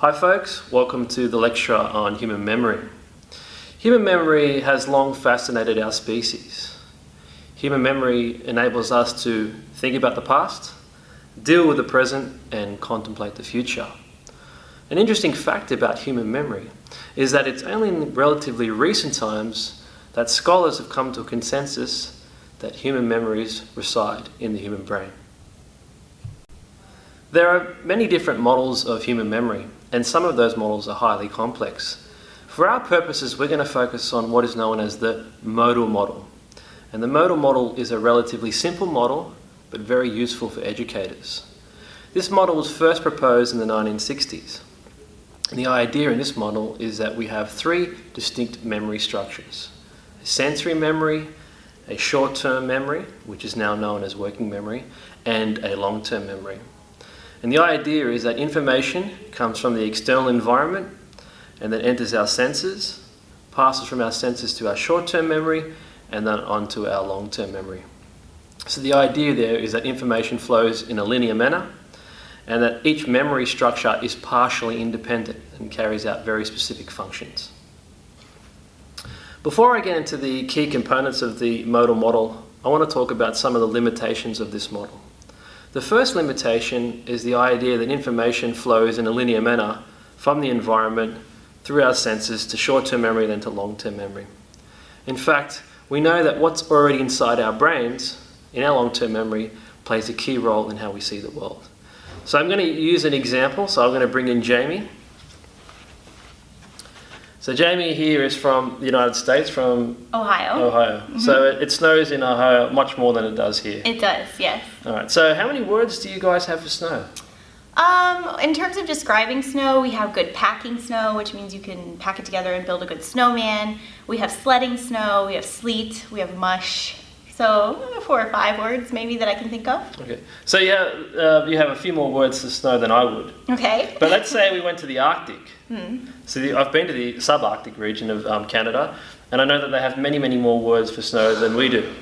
Hi folks, welcome to the lecture on human memory. Human memory has long fascinated our species. Human memory enables us to think about the past, deal with the present, and contemplate the future. An interesting fact about human memory is that it's only in relatively recent times that scholars have come to a consensus that human memories reside in the human brain. There are many different models of human memory, and some of those models are highly complex. For our purposes, we're going to focus on what is known as the modal model. And the modal model is a relatively simple model, but very useful for educators. This model was first proposed in the 1960s. And the idea in this model is that we have three distinct memory structures: a sensory memory, a short-term memory, which is now known as working memory, and a long-term memory. And the idea is that information comes from the external environment and then enters our senses, passes from our senses to our short-term memory, and then onto our long-term memory. So the idea there is that information flows in a linear manner and that each memory structure is partially independent and carries out very specific functions. Before I get into the key components of the modal model, I want to talk about some of the limitations of this model. The first limitation is the idea that information flows in a linear manner from the environment through our senses to short-term memory, then to long-term memory. In fact, we know that what's already inside our brains, in our long-term memory, plays a key role in how we see the world. So I'm going to use an example. So I'm going to bring in Jamie. So Jamie here is from the United States, from Ohio. Mm-hmm. So it snows in Ohio much more than it does here. It does, yes. All right. So how many words do you guys have for snow? In terms of describing snow, we have good packing snow, which means you can pack it together and build a good snowman. We have sledding snow, we have sleet, we have mush. So 4 or 5 words maybe that I can think of. Okay. So yeah, you have a few more words for snow than I would. Okay. But let's say we went to the Arctic. So I've been to the subarctic region of Canada, and I know that they have many, many more words for snow than we do.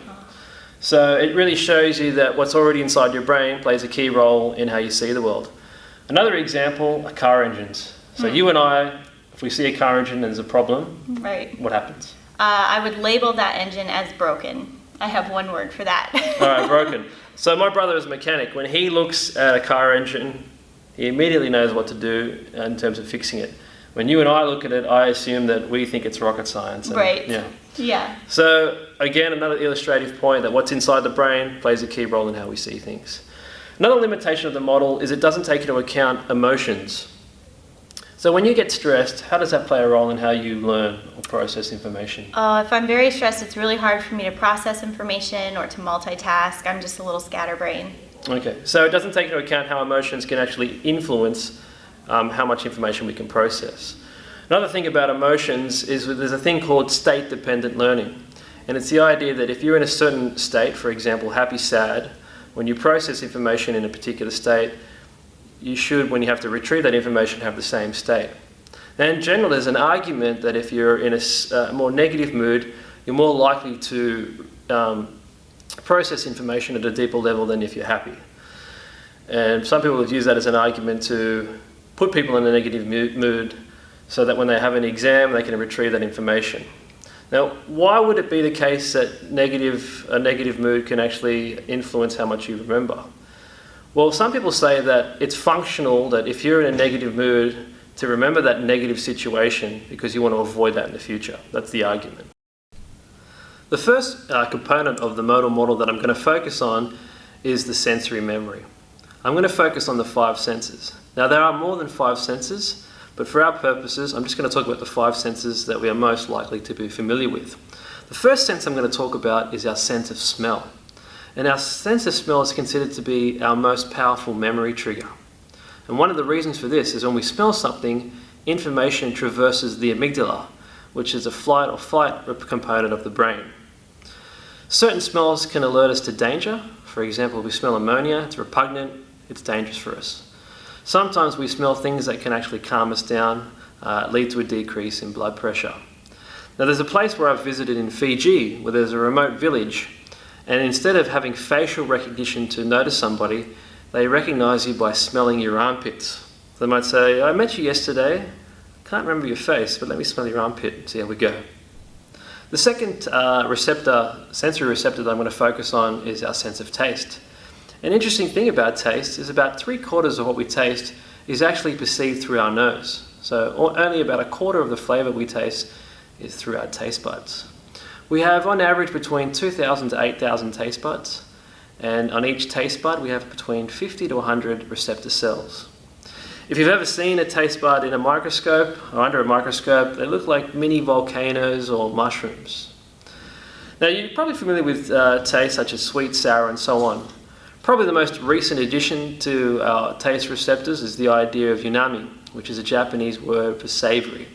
So it really shows you that what's already inside your brain plays a key role in how you see the world. Another example are car engines. So you and I, if we see a car engine and there's a problem, right, what happens? I would label that engine as broken. I have one word for that. All right, broken. So my brother is a mechanic. When he looks at a car engine, he immediately knows what to do in terms of fixing it. When you and I look at it, I assume that we think it's rocket science. Right. Yeah. So again, another illustrative point that what's inside the brain plays a key role in how we see things. Another limitation of the model is it doesn't take into account emotions. So when you get stressed, how does that play a role in how you learn or process information? If I'm very stressed, it's really hard for me to process information or to multitask. I'm just a little scatterbrain. Okay, so it doesn't take into account how emotions can actually influence how much information we can process. Another thing about emotions is there's a thing called state-dependent learning. And it's the idea that if you're in a certain state, for example, happy, sad, when you process information in a particular state, you should, when you have to retrieve that information, have the same state. And in general, there's an argument that if you're in a more negative mood, you're more likely to process information at a deeper level than if you're happy. And some people have used that as an argument to put people in a negative mood so that when they have an exam, they can retrieve that information. Now, why would it be the case that a negative mood can actually influence how much you remember? Well, some people say that it's functional, that if you're in a negative mood, to remember that negative situation because you want to avoid that in the future. That's the argument. The first component of the modal model that I'm going to focus on is the sensory memory. I'm going to focus on the 5 senses. Now, there are more than 5 senses, but for our purposes, I'm just going to talk about the 5 senses that we are most likely to be familiar with. The first sense I'm going to talk about is our sense of smell. And our sense of smell is considered to be our most powerful memory trigger. And one of the reasons for this is when we smell something, information traverses the amygdala, which is a flight or fight component of the brain. Certain smells can alert us to danger. For example, if we smell ammonia, it's repugnant, it's dangerous for us. Sometimes we smell things that can actually calm us down, lead to a decrease in blood pressure. Now, there's a place where I've visited in Fiji where there's a remote village, and instead of having facial recognition to notice somebody, they recognize you by smelling your armpits. So They might say, I met you yesterday, can't remember your face, but let me smell your armpit and see how we go. The second sensory receptor that I'm going to focus on is our sense of taste. An interesting thing about taste is about 3/4 of what we taste is actually perceived through our nose. So only about 1/4 of the flavour we taste is through our taste buds. We have on average between 2,000 to 8,000 taste buds, and on each taste bud we have between 50 to 100 receptor cells. If you've ever seen a taste bud in a microscope or under a microscope, they look like mini volcanoes or mushrooms. Now you're probably familiar with taste such as sweet, sour and so on. Probably the most recent addition to our taste receptors is the idea of unami, which is a Japanese word for savory.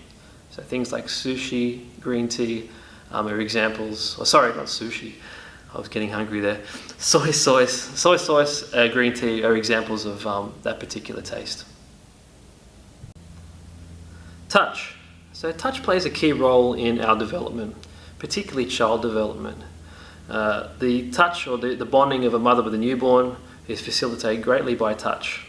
So things like sushi, green tea are examples, oh, sorry, not sushi, I was getting hungry there. Soy sauce, green tea are examples of that particular taste. Touch. So touch plays a key role in our development, particularly child development. The touch or the bonding of a mother with a newborn is facilitated greatly by touch.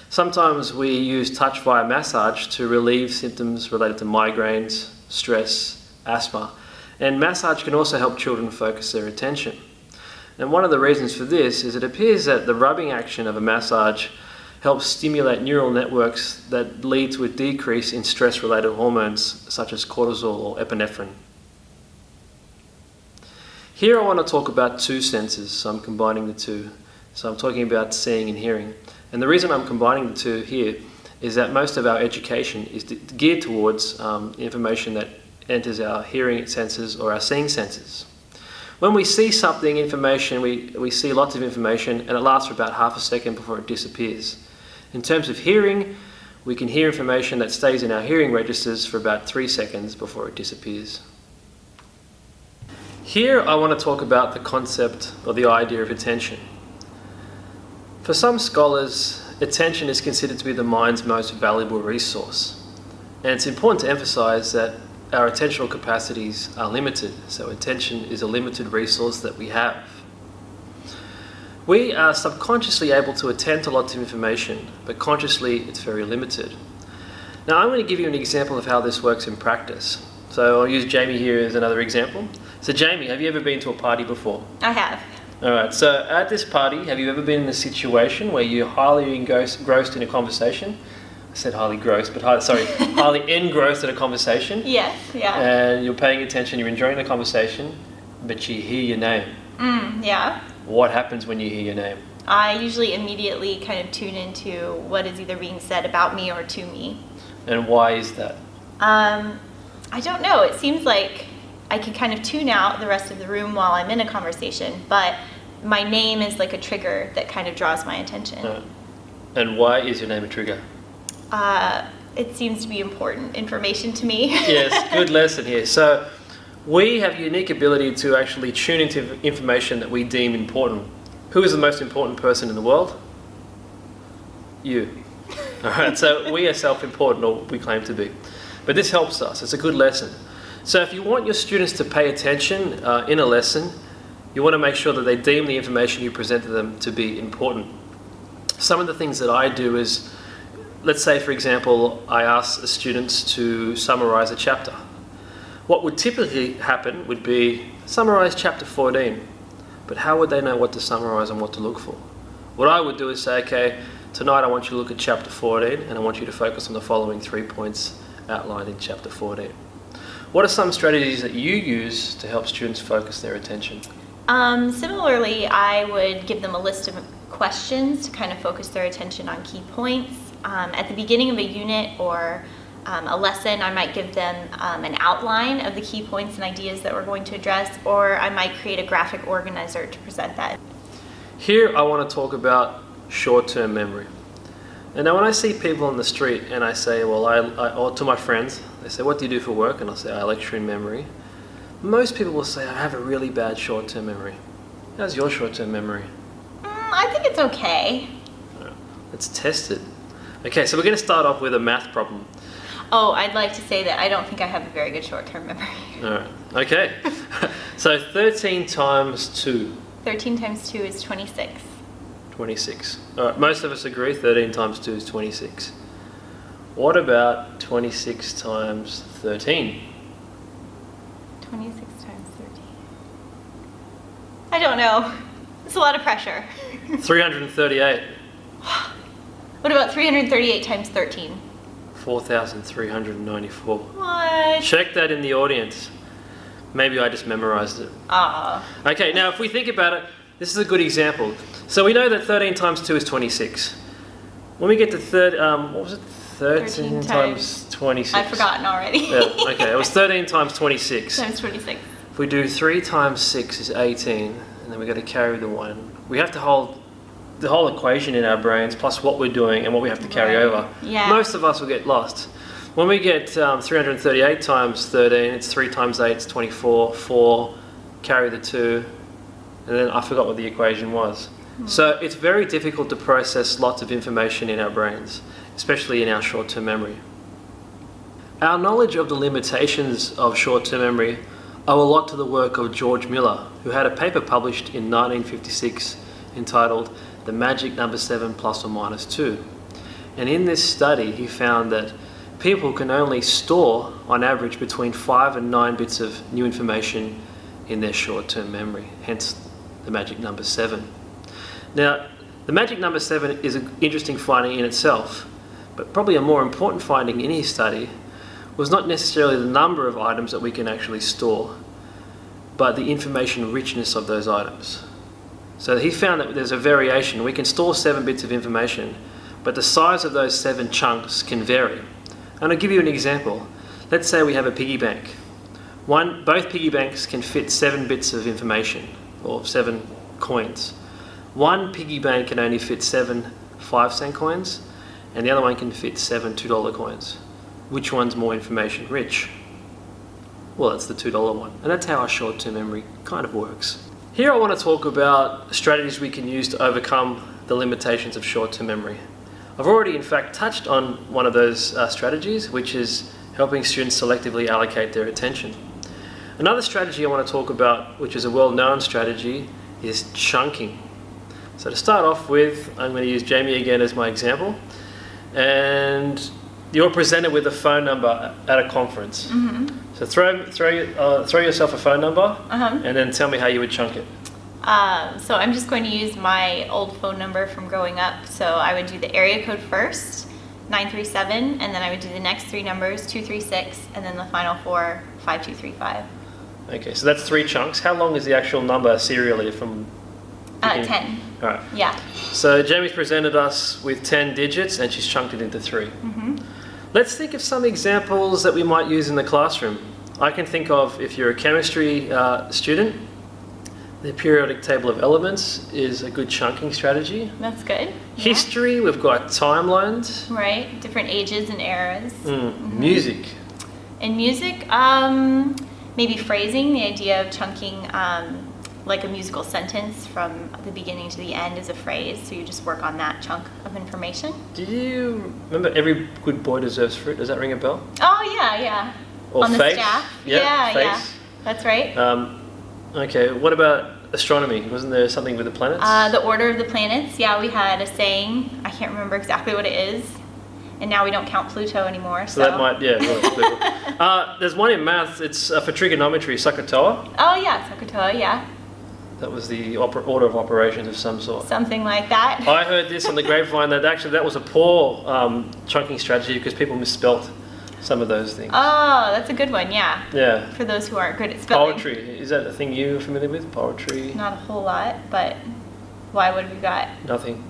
Sometimes we use touch via massage to relieve symptoms related to migraines, stress, asthma, and massage can also help children focus their attention. And one of the reasons for this is it appears that the rubbing action of a massage helps stimulate neural networks that lead to a decrease in stress-related hormones such as cortisol or epinephrine. Here I want to talk about two senses, so I'm combining the two. So I'm talking about seeing and hearing. And the reason I'm combining the two here is that most of our education is geared towards information that enters our hearing senses or our seeing senses. When we see something, information, we see lots of information and it lasts for about half a second before it disappears. In terms of hearing, we can hear information that stays in our hearing registers for about 3 seconds before it disappears. Here I want to talk about the concept or the idea of attention. For some scholars, attention is considered to be the mind's most valuable resource. And it's important to emphasize that our attentional capacities are limited, so attention is a limited resource that we have. We are subconsciously able to attend to lots of information, but consciously it's very limited. Now I'm going to give you an example of how this works in practice. So I'll use Jamie here as another example. So Jamie, have you ever been to a party before? I have. Alright, so at this party, have you ever been in a situation where you're highly engrossed in a conversation? I said highly grossed, but highly engrossed in a conversation. Yes, yeah. And you're paying attention, you're enjoying the conversation, but you hear your name. Yeah. What happens when you hear your name? I usually immediately kind of tune into what is either being said about me or to me. And why is that? I don't know. It seems like I can kind of tune out the rest of the room while I'm in a conversation, but my name is like a trigger that kind of draws my attention. And why is your name a trigger? It seems to be important information to me. Yes, good lesson here. So we have a unique ability to actually tune into information that we deem important. Who is the most important person in the world? You. All right, so we are self-important, or we claim to be. But this helps us. It's a good lesson. So if you want your students to pay attention in a lesson, you want to make sure that they deem the information you present to them to be important. Some of the things that I do is, let's say for example, I ask the students to summarize a chapter. What would typically happen would be, summarize chapter 14. But how would they know what to summarize and what to look for? What I would do is say, okay, tonight I want you to look at chapter 14 and I want you to focus on the following 3 points outlined in chapter 14. What are some strategies that you use to help students focus their attention? Similarly, I would give them a list of questions to kind of focus their attention on key points. At the beginning of a unit or a lesson, I might give them an outline of the key points and ideas that we're going to address, or I might create a graphic organizer to present that. Here I want to talk about short-term memory. And now when I see people on the street and I say, well, or to my friends, they say, what do you do for work? And I'll say, I lecture in memory. Most people will say, I have a really bad short-term memory. How's your short-term memory? I think it's okay. It's tested. Okay, so we're going to start off with a math problem. Oh, I'd like to say that I don't think I have a very good short-term memory. All right, okay. So 13 times 2. 13 times 2 is 26. 26. All right, most of us agree 13 times 2 is 26. What about 26 times 13? 26 times 13. I don't know. It's a lot of pressure. 338. What about 338 times 13? 4,394. What? Check that in the audience. Maybe I just memorized it. Okay, now if we think about it, this is a good example. So we know that 13 times 2 is 26. When we get to 13 times 26. I've forgotten already. Yeah, okay, it was 13 times 26. Times 26. If we do 3 times 6 is 18, and then we've got to carry the 1. We have to hold the whole equation in our brains, plus what we're doing and what we have to carry over. Yeah. Most of us will get lost. When we get 338 times 13, it's 3 times 8, it's 24, 4, carry the 2, and then I forgot what the equation was. So it's very difficult to process lots of information in our brains, especially in our short-term memory. Our knowledge of the limitations of short-term memory owe a lot to the work of George Miller, who had a paper published in 1956 entitled The Magic Number 7 Plus or Minus 2. And in this study, he found that people can only store, on average, between 5 and 9 bits of new information in their short-term memory, hence the magic number 7. Now, the magic number 7 is an interesting finding in itself, but probably a more important finding in his study was not necessarily the number of items that we can actually store, but the information richness of those items. So he found that there's a variation. We can store 7 bits of information, but the size of those 7 chunks can vary. And I'll give you an example. Let's say we have a piggy bank. Both piggy banks can fit 7 bits of information, or 7 coins. One piggy bank can only fit 7 5-cent coins, and the other one can fit 7 $2 coins. Which one's more information rich? Well, it's the $2 one. And that's how our short-term memory kind of works. Here I want to talk about strategies we can use to overcome the limitations of short-term memory. I've already in fact touched on one of those strategies, which is helping students selectively allocate their attention. Another strategy I want to talk about, which is a well-known strategy, is chunking. So to start off with, I'm going to use Jamie again as my example. And you're presented with a phone number at a conference. Mm-hmm. So throw yourself a phone number, and then tell me how you would chunk it. So I'm just going to use my old phone number from growing up. So I would do the area code first, 937, and then I would do the next 3 numbers, 236, and then the final 4, 5235. Okay, so that's 3 chunks. How long is the actual number serially from? 10. All right. Yeah. So Jamie's presented us with 10 digits, and she's chunked it into 3. Mm-hmm. Let's think of some examples that we might use in the classroom. I can think of, if you're a chemistry student, the periodic table of elements is a good chunking strategy. That's good. Yeah. History, we've got timelines. Right. Different ages and eras. Mm-hmm. Music. In music, maybe phrasing, the idea of chunking like a musical sentence from the beginning to the end is a phrase, so you just work on that chunk of information. Do you remember Every Good Boy Deserves Fruit? Does that ring a bell? Oh, yeah. Or on the Face? staff. Yeah, Face. Yeah. That's right. Okay, what about astronomy? Wasn't there something with the planets? The order of the planets, yeah, we had a saying. I can't remember exactly what it is. And now we don't count Pluto anymore. So that might, well, there's one in maths, it's for trigonometry, SOHCAHTOA. Oh, yeah, SOHCAHTOA, yeah. That was the order of operations of some sort. Something like that. I heard this on the grapevine that actually that was a poor chunking strategy because people misspelt some of those things. Oh, that's a good one, yeah. Yeah. For those who aren't good at spelling. Poetry, is that a thing you're familiar with? Poetry? Not a whole lot, but why would we got? Nothing.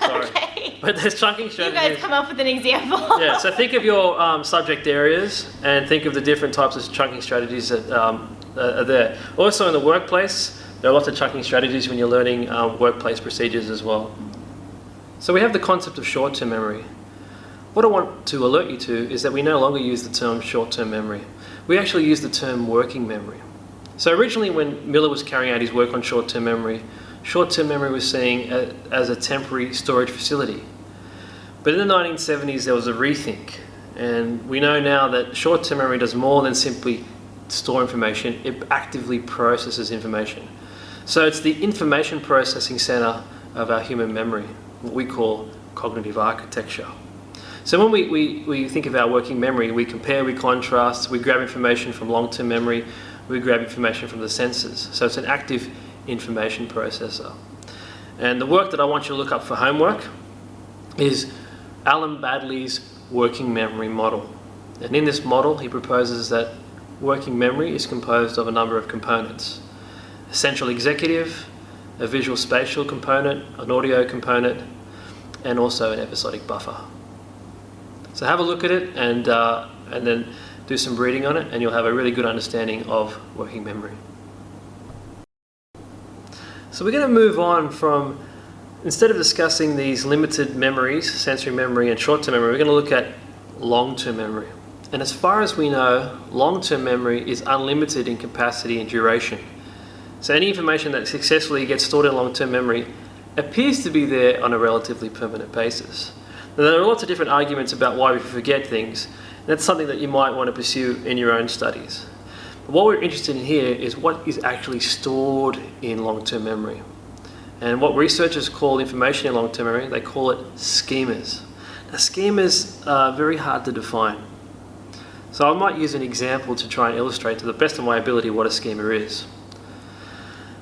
Sorry. Okay. But there's chunking strategies. You guys come up with an example. Yeah, so think of your subject areas and think of the different types of chunking strategies that are there. Also in the workplace, there are lots of chunking strategies when you're learning workplace procedures as well. So we have the concept of short-term memory. What I want to alert you to is that we no longer use the term short-term memory. We actually use the term working memory. So originally when Miller was carrying out his work on short-term memory was seen as a temporary storage facility. But in the 1970s there was a rethink, and we know now that short-term memory does more than simply store information, it actively processes information. So it's the information processing center of our human memory, what we call cognitive architecture. So when we think of our working memory, we compare, we contrast, we grab information from long-term memory, we grab information from the senses. So it's an active information processor. And the work that I want you to look up for homework is Alan Baddeley's working memory model. And in this model, he proposes that working memory is composed of a number of components. A central executive, a visual spatial component, an audio component, and also an episodic buffer. So have a look at it and then do some reading on it, and you'll have a really good understanding of working memory. So we're going to move on from, instead of discussing these limited memories, sensory memory and short-term memory, we're going to look at long-term memory. And as far as we know, long-term memory is unlimited in capacity and duration. So any information that successfully gets stored in long-term memory appears to be there on a relatively permanent basis. Now, there are lots of different arguments about why we forget things. And that's something that you might want to pursue in your own studies. But what we're interested in here is what is actually stored in long-term memory. And what researchers call information in long-term memory, they call it schemas. Now, schemas are very hard to define. So I might use an example to try and illustrate to the best of my ability what a schema is.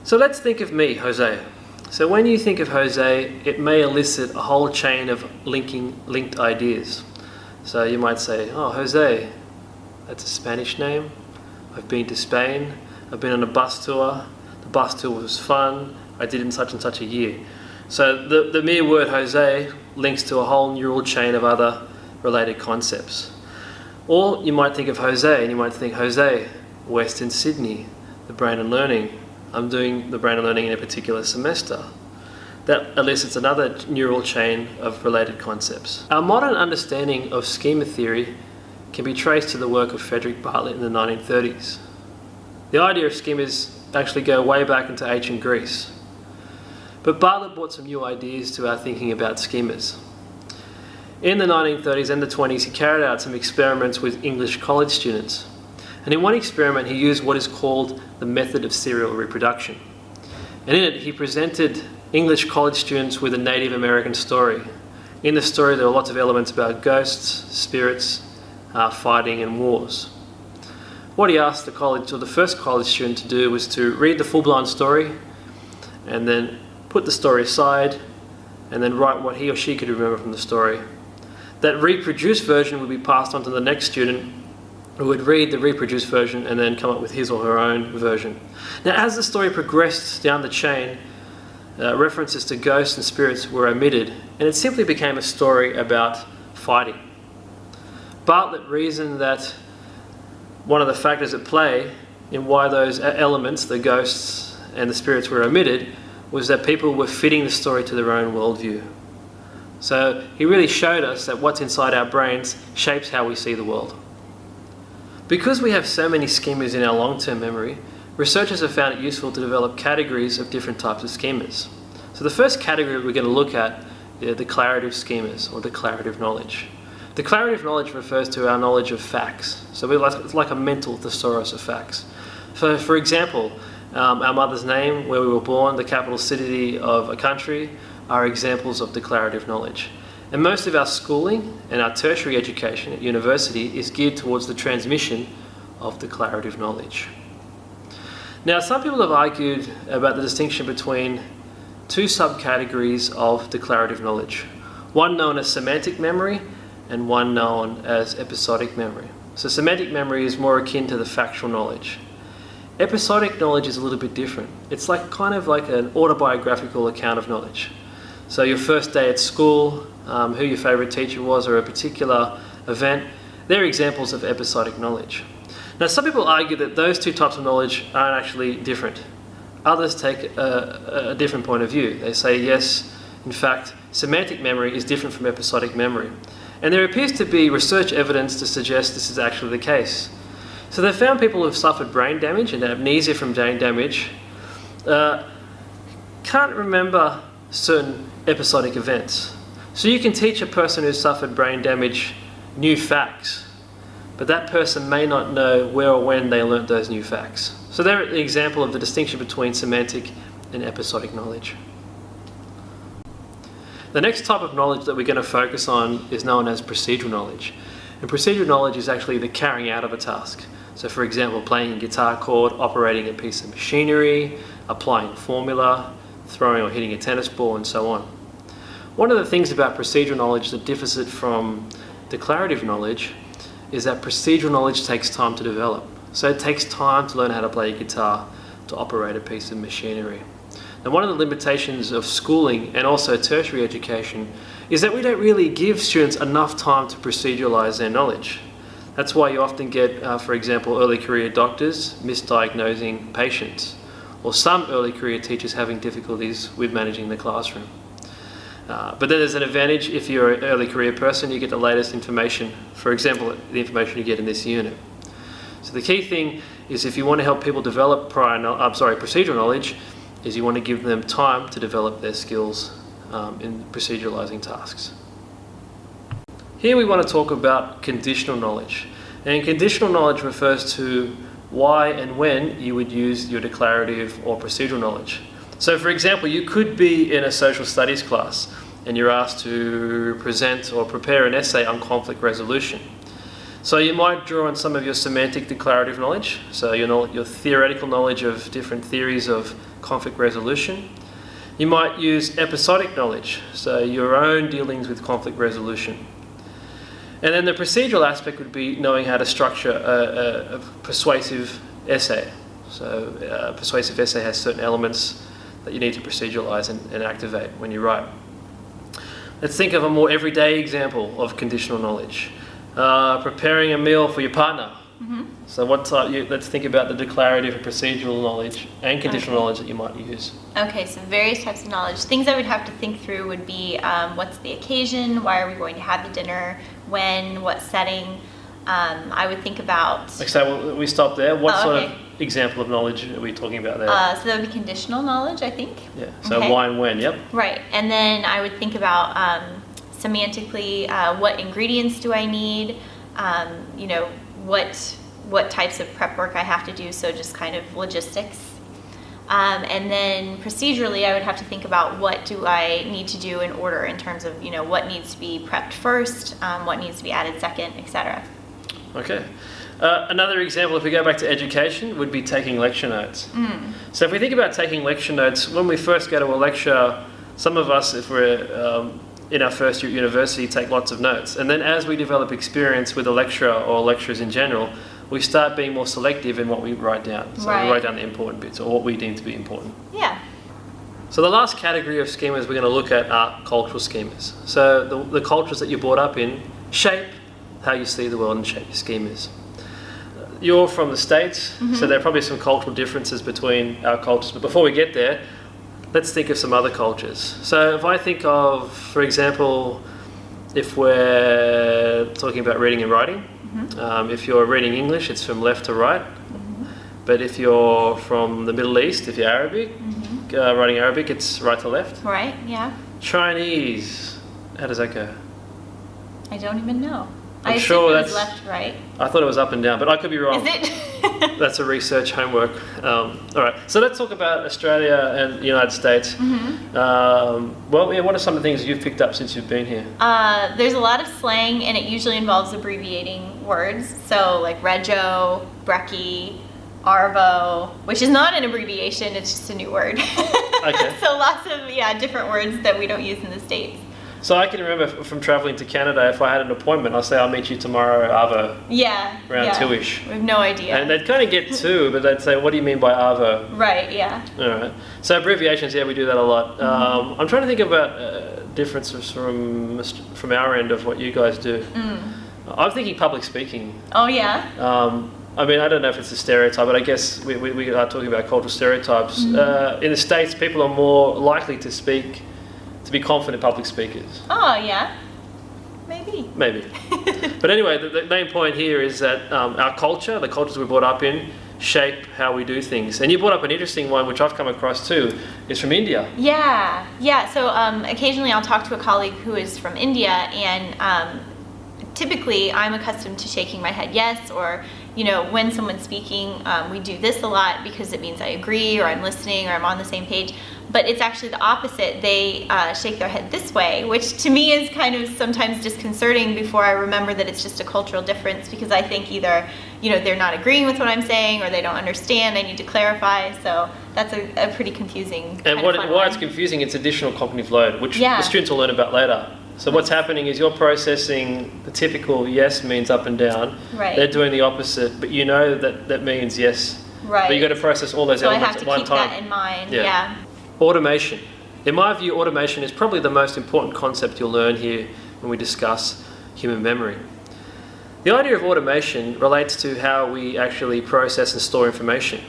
So let's think of me, Jose. So when you think of Jose, it may elicit a whole chain of linked ideas. So you might say, oh, Jose, that's a Spanish name. I've been to Spain. I've been on a bus tour. The bus tour was fun. I did it in such and such a year. So the mere word Jose links to a whole neural chain of other related concepts. Or you might think of Jose and you might think, Jose, Western Sydney, the brain and learning. I'm doing the brain and learning in a particular semester. That elicits another neural chain of related concepts. Our modern understanding of schema theory can be traced to the work of Frederick Bartlett in the 1930s. The idea of schemas actually go way back into ancient Greece. But Bartlett brought some new ideas to our thinking about schemas. In the 1930s and the 20s, he carried out some experiments with English college students. And in one experiment, he used what is called the method of serial reproduction. And in it, he presented English college students with a Native American story. In the story, there were lots of elements about ghosts, spirits, fighting, and wars. What he asked the first college student to do was to read the full-blown story, and then put the story aside, and then write what he or she could remember from the story. That reproduced version would be passed on to the next student, who would read the reproduced version and then come up with his or her own version. Now, as the story progressed down the chain, references to ghosts and spirits were omitted, and it simply became a story about fighting. Bartlett reasoned that one of the factors at play in why those elements, the ghosts and the spirits, were omitted was that people were fitting the story to their own worldview. So he really showed us that what's inside our brains shapes how we see the world. Because we have so many schemas in our long-term memory, researchers have found it useful to develop categories of different types of schemas. So the first category we're going to look at are the declarative schemas, or declarative knowledge. Declarative knowledge refers to our knowledge of facts. So it's like a mental thesaurus of facts. So for example, our mother's name, where we were born, the capital city of a country, are examples of declarative knowledge. And most of our schooling and our tertiary education at university is geared towards the transmission of declarative knowledge. Now, some people have argued about the distinction between two subcategories of declarative knowledge, one known as semantic memory and one known as episodic memory. So semantic memory is more akin to the factual knowledge. Episodic knowledge is a little bit different. It's kind of like an autobiographical account of knowledge. So your first day at school, who your favourite teacher was, or a particular event, they're examples of episodic knowledge. Now, some people argue that those two types of knowledge aren't actually different. Others take a different point of view. They say, yes, in fact, semantic memory is different from episodic memory. And there appears to be research evidence to suggest this is actually the case. So they found people who've suffered brain damage and amnesia from brain damage can't remember certain episodic events. So you can teach a person who's suffered brain damage new facts, but that person may not know where or when they learnt those new facts. So they're an example of the distinction between semantic and episodic knowledge. The next type of knowledge that we're going to focus on is known as procedural knowledge. And procedural knowledge is actually the carrying out of a task. So for example, playing a guitar chord, operating a piece of machinery, applying a formula, throwing or hitting a tennis ball, and so on. One of the things about procedural knowledge that differs it from declarative knowledge is that procedural knowledge takes time to develop. So it takes time to learn how to play a guitar, to operate a piece of machinery. And one of the limitations of schooling and also tertiary education is that we don't really give students enough time to proceduralize their knowledge. That's why you often get, for example, early career doctors misdiagnosing patients, or some early career teachers having difficulties with managing the classroom. But then there's an advantage if you're an early career person, you get the latest information, for example, the information you get in this unit. So the key thing is if you want to help people develop procedural knowledge, is you want to give them time to develop their skills in proceduralizing tasks. Here we want to talk about conditional knowledge. And conditional knowledge refers to why and when you would use your declarative or procedural knowledge. So for example, you could be in a social studies class and you're asked to present or prepare an essay on conflict resolution. So you might draw on some of your semantic declarative knowledge, so your theoretical knowledge of different theories of conflict resolution. You might use episodic knowledge, so your own dealings with conflict resolution. And then the procedural aspect would be knowing how to structure a persuasive essay. So a persuasive essay has certain elements that you need to proceduralize and activate when you write. Let's think of a more everyday example of conditional knowledge. Preparing a meal for your partner. Mm-hmm. So let's think about the declarative and procedural knowledge and conditional knowledge that you might use. Okay, so various types of knowledge. Things I would have to think through would be what's the occasion, why are we going to have the dinner, when, what setting. I would think about... So we stop there. What sort of example of knowledge are we talking about there? So that would be conditional knowledge, I think. Yeah, so why and when, yep. Right, and then I would think about semantically, what ingredients do I need, what types of prep work I have to do, so just kind of logistics. And then procedurally, I would have to think about what do I need to do in order in terms of, what needs to be prepped first, what needs to be added second, etc. Okay. Another example, if we go back to education, would be taking lecture notes. So if we think about taking lecture notes, when we first go to a lecture, some of us, if we're in our first year at university, take lots of notes. And then as we develop experience with a lecturer or lecturers in general, we start being more selective in what we write down. So we write down the important bits or what we deem to be important. Yeah. So the last category of schemas we're going to look at are cultural schemas. So the cultures that you're brought up in shape how you see the world and shape your schemas. You're from the States, so there are probably some cultural differences between our cultures. But before we get there, let's think of some other cultures. So if I think of, for example, if we're talking about reading and writing, if you're reading English, it's from left to right. But if you're from the Middle East, if you're Arabic, writing Arabic, it's right to left. Right, yeah. Chinese, how does that go? I don't even know. I'm sure that's left, right? I thought it was up and down, but I could be wrong. Is it? That's a research homework. All right, so let's talk about Australia and the United States. What are some of the things you've picked up since you've been here? There's a lot of slang, and it usually involves abbreviating words. So like rego, brekkie, arvo, which is not an abbreviation, it's just a new word. Okay. So lots of different words that we don't use in the States. So I can remember from travelling to Canada, if I had an appointment, I'd say, I'll meet you tomorrow at Arvo. Around 2-ish. We have no idea. And they'd kind of get two, but they'd say, what do you mean by Arvo? Right, yeah. All right. So abbreviations, we do that a lot. I'm trying to think about differences from our end of what you guys do. I'm thinking public speaking. Oh, yeah? I mean, I don't know if it's a stereotype, but I guess we are talking about cultural stereotypes. In the States, people are more likely to be confident public speakers. Oh, yeah. Maybe. But anyway, the main point here is that our culture, the cultures we're brought up in, shape how we do things. And you brought up an interesting one, which I've come across too, is from India. Yeah. So occasionally I'll talk to a colleague who is from India, and typically I'm accustomed to shaking my head yes, or when someone's speaking, we do this a lot because it means I agree, or I'm listening, or I'm on the same page. But it's actually the opposite. They shake their head this way, which to me is kind of sometimes disconcerting before I remember that it's just a cultural difference, because I think either, they're not agreeing with what I'm saying, or they don't understand, I need to clarify. So that's a pretty confusing And why it's confusing, it's additional cognitive load, which the students will learn about later. So what's happening is you're processing the typical yes means up and down. Right. They're doing the opposite, but that means yes. Right. But you've got to process all those elements at one time. So I have to keep that in mind, yeah. Automation. In my view, automation is probably the most important concept you'll learn here when we discuss human memory. The idea of automation relates to how we actually process and store information.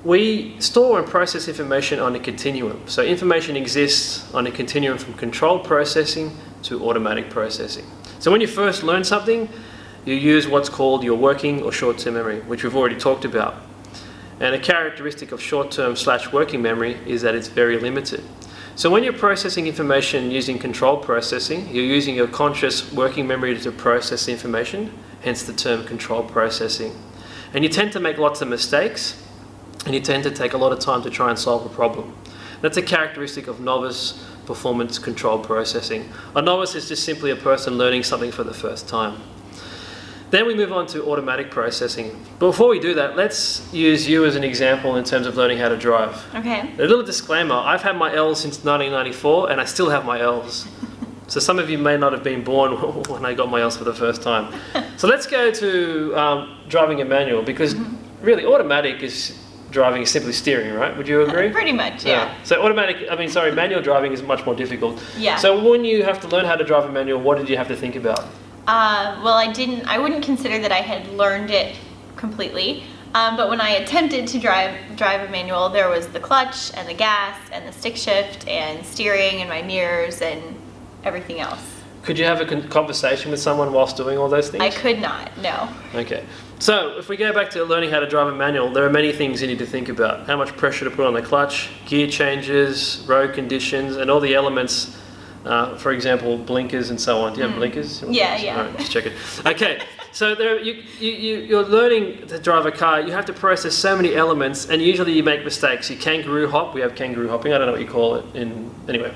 We store and process information on a continuum. So information exists on a continuum from controlled processing to automatic processing. So when you first learn something, you use what's called your working or short-term memory, which we've already talked about. And a characteristic of short-term/working memory is that it's very limited. So when you're processing information using controlled processing, you're using your conscious working memory to process the information, hence the term controlled processing. And you tend to make lots of mistakes, and you tend to take a lot of time to try and solve a problem. That's a characteristic of novice performance controlled processing. A novice is just simply a person learning something for the first time. Then we move on to automatic processing. But before we do that, let's use you as an example in terms of learning how to drive. Okay. A little disclaimer, I've had my L's since 1994 and I still have my L's. So some of you may not have been born when I got my L's for the first time. So let's go to driving a manual, because really automatic is driving is simply steering, right? Would you agree? Pretty much, yeah. So manual driving is much more difficult. Yeah. So when you have to learn how to drive a manual, what did you have to think about? Well, I wouldn't consider that I had learned it completely. But when I attempted to drive a manual, there was the clutch and the gas and the stick shift and steering and my mirrors and everything else. Could you have a conversation with someone whilst doing all those things? I could not, no. Okay. So if we go back to learning how to drive a manual, there are many things you need to think about. How much pressure to put on the clutch, gear changes, road conditions, and all the elements. For example, blinkers and so on. Do you have blinkers? Yeah. All right, just check it. Okay, so you're learning to drive a car. You have to process so many elements, and usually you make mistakes. You kangaroo hop. We have kangaroo hopping. I don't know what you call it. Anyway.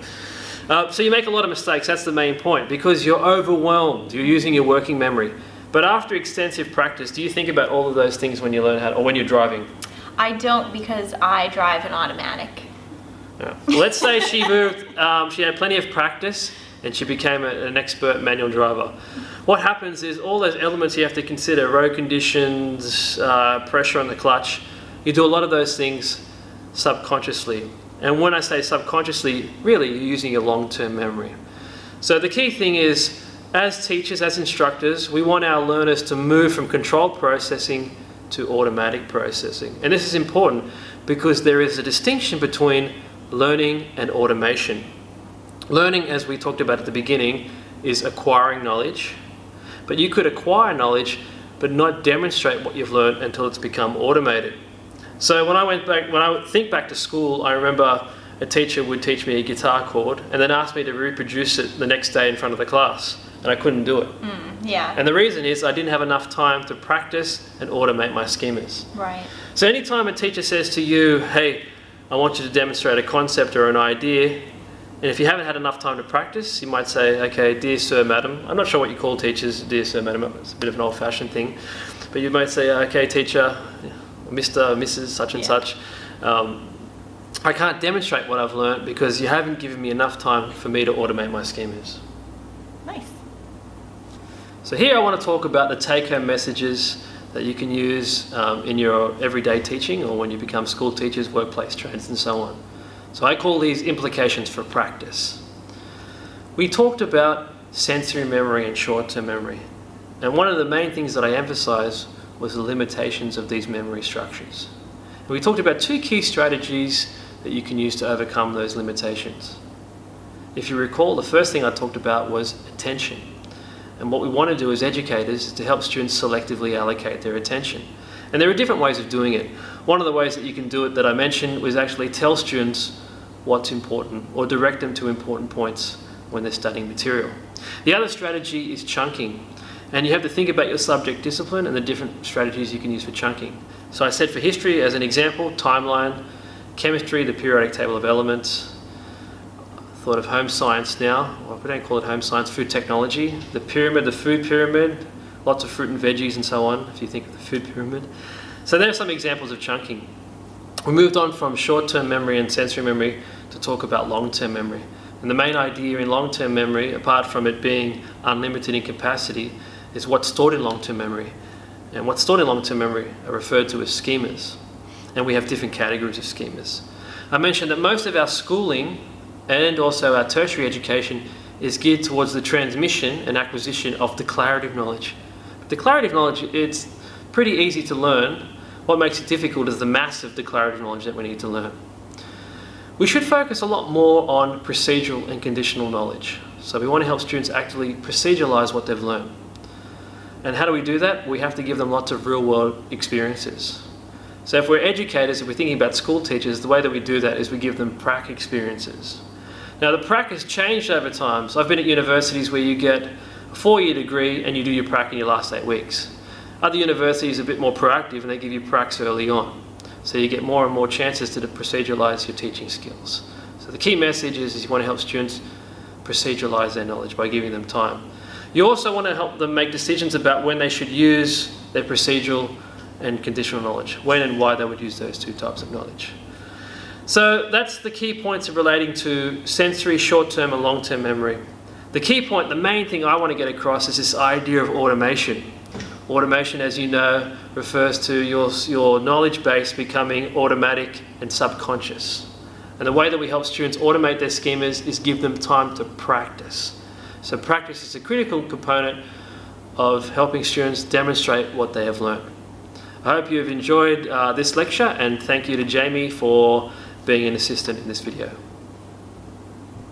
So you make a lot of mistakes. That's the main point, because you're overwhelmed. You're using your working memory. But after extensive practice, do you think about all of those things when you learn or when you're driving? I don't, because I drive an automatic. Yeah. Let's say she had plenty of practice and she became an expert manual driver. What happens is all those elements you have to consider, road conditions, pressure on the clutch, you do a lot of those things subconsciously. And when I say subconsciously, really you're using your long-term memory. So the key thing is, as teachers, as instructors, we want our learners to move from controlled processing to automatic processing. And this is important because there is a distinction between learning and automation. Learning, as we talked about at the beginning, is acquiring knowledge. But you could acquire knowledge but not demonstrate what you've learned until it's become automated. So when I think back to school, I remember a teacher would teach me a guitar chord and then ask me to reproduce it the next day in front of the class, and I couldn't do it. Yeah. And the reason is I didn't have enough time to practice and automate my schemas. Right. So anytime a teacher says to you, hey, I want you to demonstrate a concept or an idea, and if you haven't had enough time to practice, you might say, okay, dear sir, madam. I'm not sure what you call teachers, dear sir, madam. It's a bit of an old-fashioned thing. But you might say, okay, teacher, Mr., Mrs., such and such. I can't demonstrate what I've learned because you haven't given me enough time for me to automate my schemas. Nice. So here I want to talk about the take-home messages that you can use in your everyday teaching or when you become school teachers, workplace trainers, and so on. So I call these implications for practice. We talked about sensory memory and short-term memory. And one of the main things that I emphasized was the limitations of these memory structures. And we talked about two key strategies that you can use to overcome those limitations. If you recall, the first thing I talked about was attention. And what we want to do as educators is to help students selectively allocate their attention. And there are different ways of doing it. One of the ways that you can do it that I mentioned was actually tell students what's important or direct them to important points when they're studying material. The other strategy is chunking. And you have to think about your subject discipline and the different strategies you can use for chunking. So I said for history, as an example, timeline, chemistry, the periodic table of elements, thought of home science now, well, we don't call it home science, food technology, the pyramid, the food pyramid, lots of fruit and veggies and so on, if you think of the food pyramid. So there are some examples of chunking. We moved on from short-term memory and sensory memory to talk about long-term memory. And the main idea in long-term memory, apart from it being unlimited in capacity, is what's stored in long-term memory. And what's stored in long-term memory are referred to as schemas. And we have different categories of schemas. I mentioned that most of our schooling and also our tertiary education is geared towards the transmission and acquisition of declarative knowledge. Declarative knowledge, it's pretty easy to learn. What makes it difficult is the massive declarative knowledge that we need to learn. We should focus a lot more on procedural and conditional knowledge. So we want to help students actually proceduralize what they've learned. And how do we do that? We have to give them lots of real-world experiences. So if we're educators, if we're thinking about school teachers, the way that we do that is we give them prac experiences. Now the prac has changed over time. So I've been at universities where you get a 4-year degree and you do your prac in your last 8 weeks. Other universities are a bit more proactive and they give you pracs early on. So you get more and more chances to proceduralize your teaching skills. So the key message is you want to help students proceduralize their knowledge by giving them time. You also want to help them make decisions about when they should use their procedural and conditional knowledge, when and why they would use those two types of knowledge. So that's the key points relating to sensory, short-term and long-term memory. The key point, the main thing I want to get across is this idea of automation. Automation, as you know, refers to your knowledge base becoming automatic and subconscious. And the way that we help students automate their schemas is give them time to practice. So practice is a critical component of helping students demonstrate what they have learned. I hope you have enjoyed this lecture, and thank you to Jamie for being an assistant in this video.